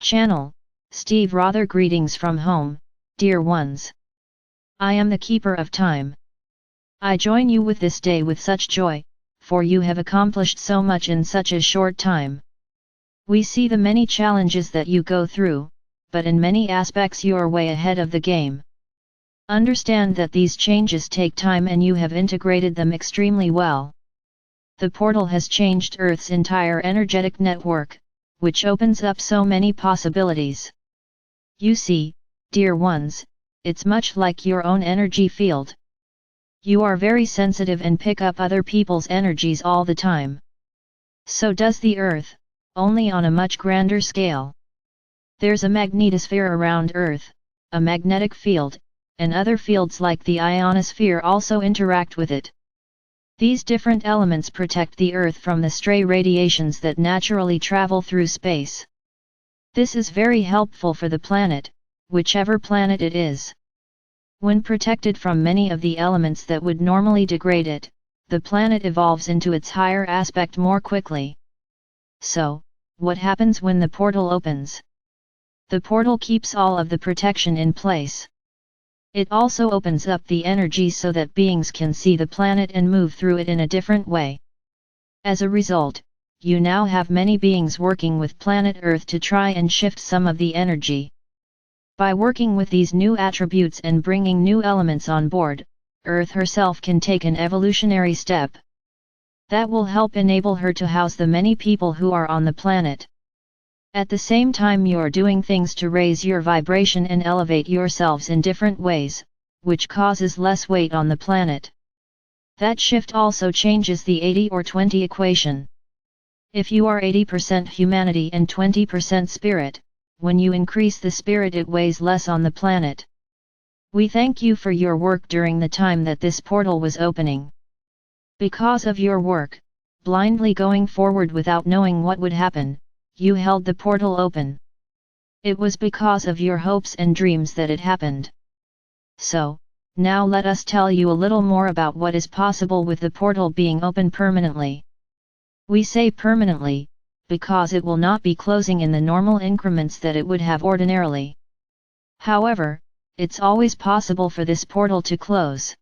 Channel, Steve Rother. Greetings from home, dear ones. I am the keeper of time. I join you with this day with such joy, for you have accomplished so much in such a short time. We see the many challenges that you go through, but in many aspects you are way ahead of the game. Understand that these changes take time and you have integrated them extremely well. The portal has changed Earth's entire energetic network, which opens up so many possibilities. You see, dear ones, it's much like your own energy field. You are very sensitive and pick up other people's energies all the time. So does the Earth, only on a much grander scale. There's a magnetosphere around Earth, a magnetic field, and other fields like the ionosphere also interact with it. These different elements protect the Earth from the stray radiations that naturally travel through space. This is very helpful for the planet, whichever planet it is. When protected from many of the elements that would normally degrade it, the planet evolves into its higher aspect more quickly. So, what happens when the portal opens? The portal keeps all of the protection in place. It also opens up the energy so that beings can see the planet and move through it in a different way. As a result, you now have many beings working with planet Earth to try and shift some of the energy. By working with these new attributes and bringing new elements on board, Earth herself can take an evolutionary step. That will help enable her to house the many people who are on the planet. At the same time you are doing things to raise your vibration and elevate yourselves in different ways, which causes less weight on the planet. That shift also changes the 80 or 20 equation. If you are 80% humanity and 20% spirit, when you increase the spirit it weighs less on the planet. We thank you for your work during the time that this portal was opening. Because of your work, blindly going forward without knowing what would happen, you held the portal open. It was because of your hopes and dreams that it happened. So, now let us tell you a little more about what is possible with the portal being open permanently. We say permanently, because it will not be closing in the normal increments that it would have ordinarily. However, it's always possible for this portal to close.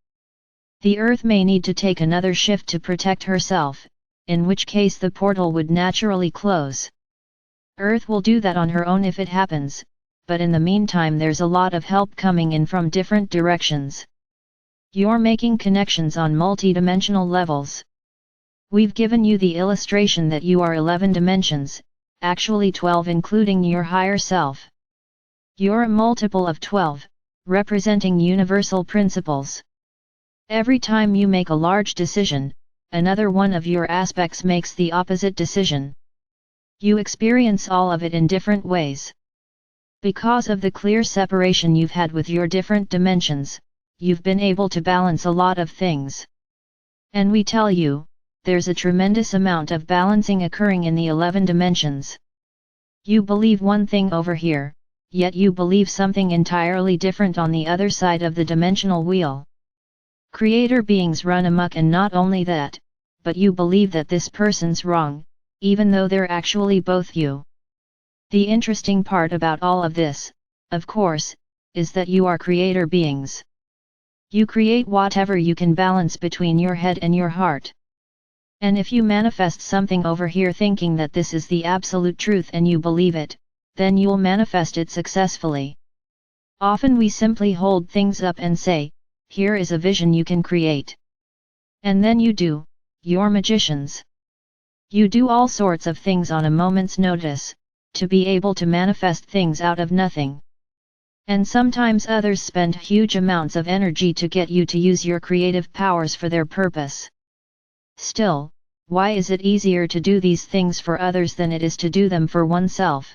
The Earth may need to take another shift to protect herself, in which case the portal would naturally close. Earth will do that on her own if it happens, but in the meantime there's a lot of help coming in from different directions. You're making connections on multi-dimensional levels. We've given you the illustration that you are 11 dimensions, actually 12 including your higher self. You're a multiple of 12, representing universal principles. Every time you make a large decision, another one of your aspects makes the opposite decision. You experience all of it in different ways. Because of the clear separation you've had with your different dimensions, you've been able to balance a lot of things. And we tell you, there's a tremendous amount of balancing occurring in the 11 dimensions. You believe one thing over here, yet you believe something entirely different on the other side of the dimensional wheel. Creator beings run amok, and not only that, but you believe that this person's wrong, even though they're actually both you. The interesting part about all of this, of course, is that you are creator beings. You create whatever you can balance between your head and your heart. And if you manifest something over here thinking that this is the absolute truth and you believe it, then you'll manifest it successfully. Often we simply hold things up and say, here is a vision you can create. And then you do, you're magicians. You do all sorts of things on a moment's notice, to be able to manifest things out of nothing. And sometimes others spend huge amounts of energy to get you to use your creative powers for their purpose. Still, why is it easier to do these things for others than it is to do them for oneself?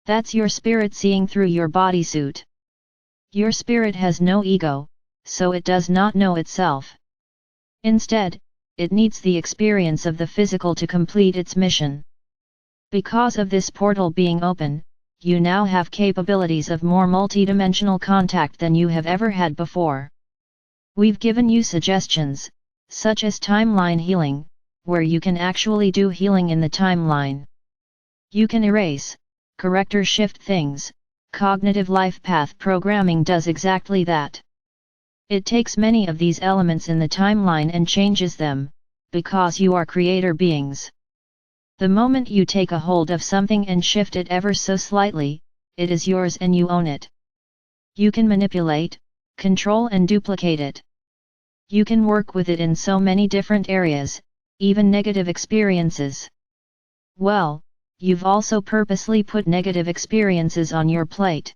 That's your spirit seeing through your bodysuit. Your spirit has no ego, so it does not know itself. Instead, it needs the experience of the physical to complete its mission. Because of this portal being open, you now have capabilities of more multidimensional contact than you have ever had before. We've given you suggestions, such as timeline healing, where you can actually do healing in the timeline. You can erase, correct or shift things, cognitive life path programming does exactly that. It takes many of these elements in the timeline and changes them, because you are creator beings. The moment you take a hold of something and shift it ever so slightly, it is yours and you own it. You can manipulate, control and duplicate it. You can work with it in so many different areas, even negative experiences. Well, you've also purposely put negative experiences on your plate.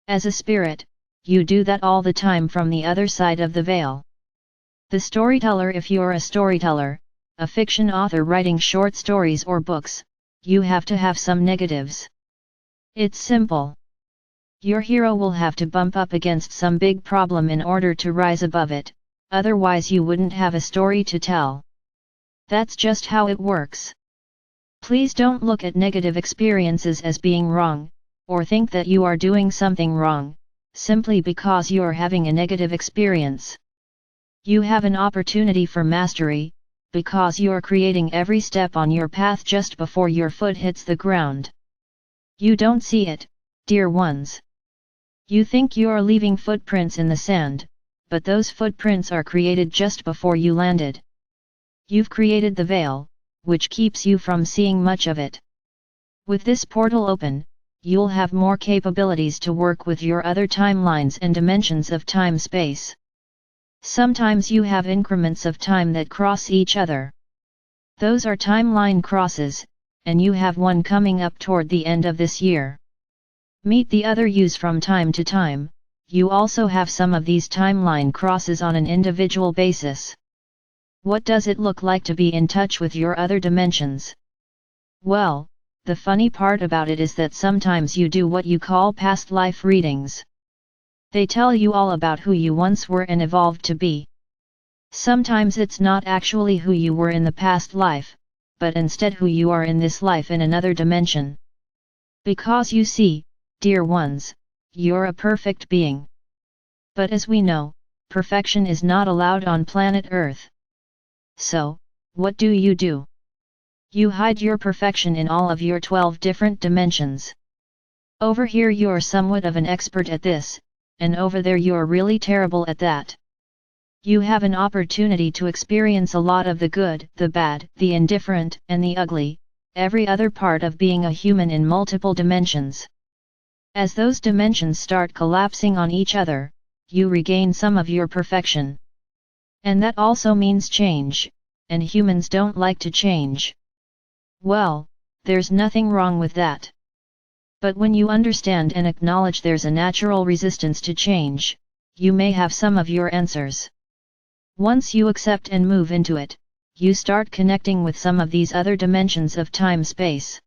As a spirit, you do that all the time from the other side of the veil. The storyteller, if you're a storyteller, a fiction author writing short stories or books, you have to have some negatives. It's simple. Your hero will have to bump up against some big problem in order to rise above it, otherwise you wouldn't have a story to tell. That's just how it works. Please don't look at negative experiences as being wrong, or think that you are doing something wrong, simply because you're having a negative experience. You have an opportunity for mastery, because you're creating every step on your path just before your foot hits the ground. You don't see it, dear ones. You think you're leaving footprints in the sand, but those footprints are created just before you landed. You've created the veil, which keeps you from seeing much of it. With this portal open, you'll have more capabilities to work with your other timelines and dimensions of time-space. Sometimes you have increments of time that cross each other. Those are timeline crosses, and you have one coming up toward the end of this year. Meet the other yous from time to time. You also have some of these timeline crosses on an individual basis. What does it look like to be in touch with your other dimensions? Well, the funny part about it is that sometimes you do what you call past life readings. They tell you all about who you once were and evolved to be. Sometimes it's not actually who you were in the past life, but instead who you are in this life in another dimension. Because you see, dear ones, you're a perfect being. But as we know, perfection is not allowed on planet Earth. So, what do? You hide your perfection in all of your 12 different dimensions. Over here you're somewhat of an expert at this, and over there you're really terrible at that. You have an opportunity to experience a lot of the good, the bad, the indifferent, and the ugly, every other part of being a human in multiple dimensions. As those dimensions start collapsing on each other, you regain some of your perfection. And that also means change, and humans don't like to change. Well, there's nothing wrong with that. But when you understand and acknowledge there's a natural resistance to change, you may have some of your answers. Once you accept and move into it, you start connecting with some of these other dimensions of time-space.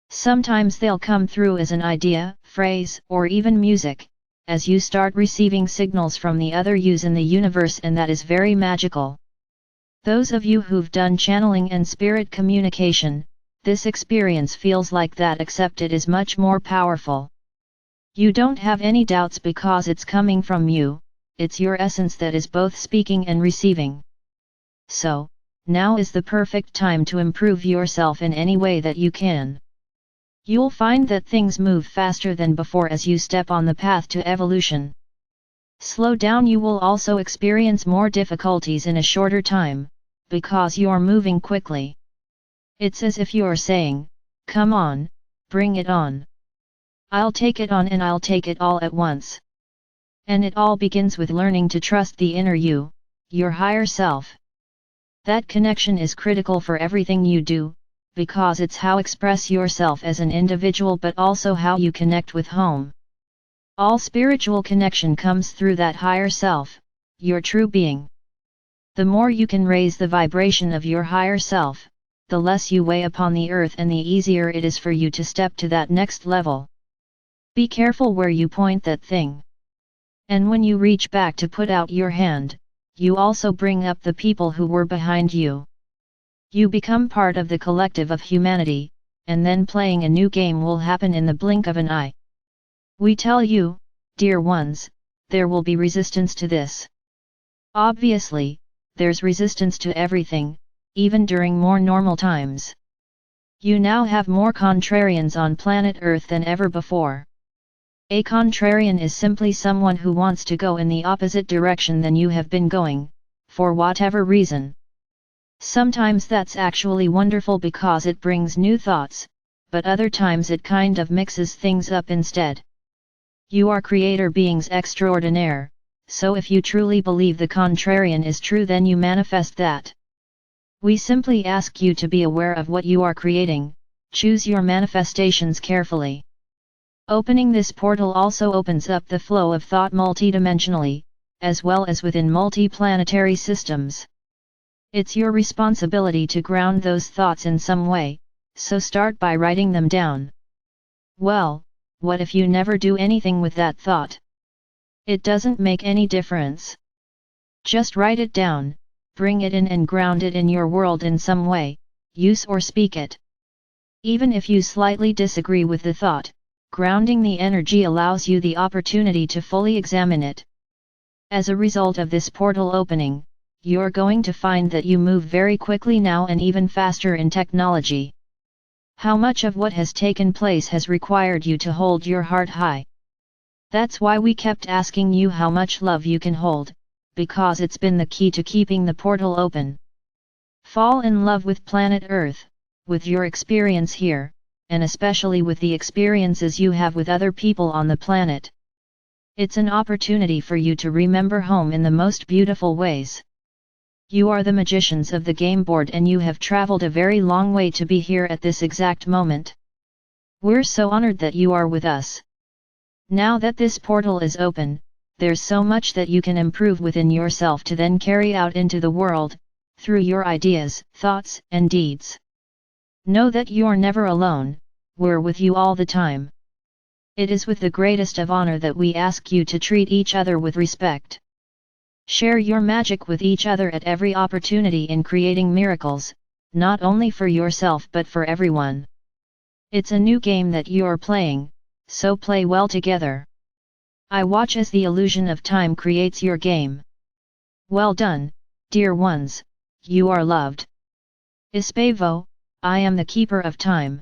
Sometimes they'll come through as an idea, phrase, or even music, as you start receiving signals from the other yous in the universe, and that is very magical. Those of you who've done channeling and spirit communication, this experience feels like that, except it is much more powerful. You don't have any doubts because it's coming from you, it's your essence that is both speaking and receiving. So, now is the perfect time to improve yourself in any way that you can. You'll find that things move faster than before as you step on the path to evolution. Slow down, you will also experience more difficulties in a shorter time, because you're moving quickly. It's as if you're saying, come on, bring it on. I'll take it on and I'll take it all at once. And it all begins with learning to trust the inner you, your higher self. That connection is critical for everything you do, because it's how express yourself as an individual, but also how you connect with home. All spiritual connection comes through that higher self, your true being. The more you can raise the vibration of your higher self, the less you weigh upon the earth and the easier it is for you to step to that next level. Be careful where you point that thing. And when you reach back to put out your hand, you also bring up the people who were behind you. You become part of the collective of humanity, and then playing a new game will happen in the blink of an eye. We tell you, dear ones, there will be resistance to this. Obviously, there's resistance to everything, even during more normal times. You now have more contrarians on planet Earth than ever before. A contrarian is simply someone who wants to go in the opposite direction than you have been going, for whatever reason. Sometimes that's actually wonderful because it brings new thoughts, but other times it kind of mixes things up instead. You are creator beings extraordinaire, so if you truly believe the contrarian is true, then you manifest that. We simply ask you to be aware of what you are creating, choose your manifestations carefully. Opening this portal also opens up the flow of thought multidimensionally, as well as within multi-planetary systems. It's your responsibility to ground those thoughts in some way, so start by writing them down. Well, what if you never do anything with that thought? It doesn't make any difference. Just write it down, bring it in and ground it in your world in some way, use or speak it. Even if you slightly disagree with the thought, grounding the energy allows you the opportunity to fully examine it. As a result of this portal opening, you're going to find that you move very quickly now and even faster in technology. How much of what has taken place has required you to hold your heart high? That's why we kept asking you how much love you can hold, because it's been the key to keeping the portal open. Fall in love with planet Earth, with your experience here, and especially with the experiences you have with other people on the planet. It's an opportunity for you to remember home in the most beautiful ways. You are the magicians of the game board and you have traveled a very long way to be here at this exact moment. We're so honored that you are with us. Now that this portal is open, there's so much that you can improve within yourself to then carry out into the world, through your ideas, thoughts, and deeds. Know that you're never alone, we're with you all the time. It is with the greatest of honor that we ask you to treat each other with respect. Share your magic with each other at every opportunity in creating miracles, not only for yourself but for everyone. It's a new game that you're playing, so play well together. I watch as the illusion of time creates your game. Well done, dear ones, you are loved. Ispevo, I am the keeper of time.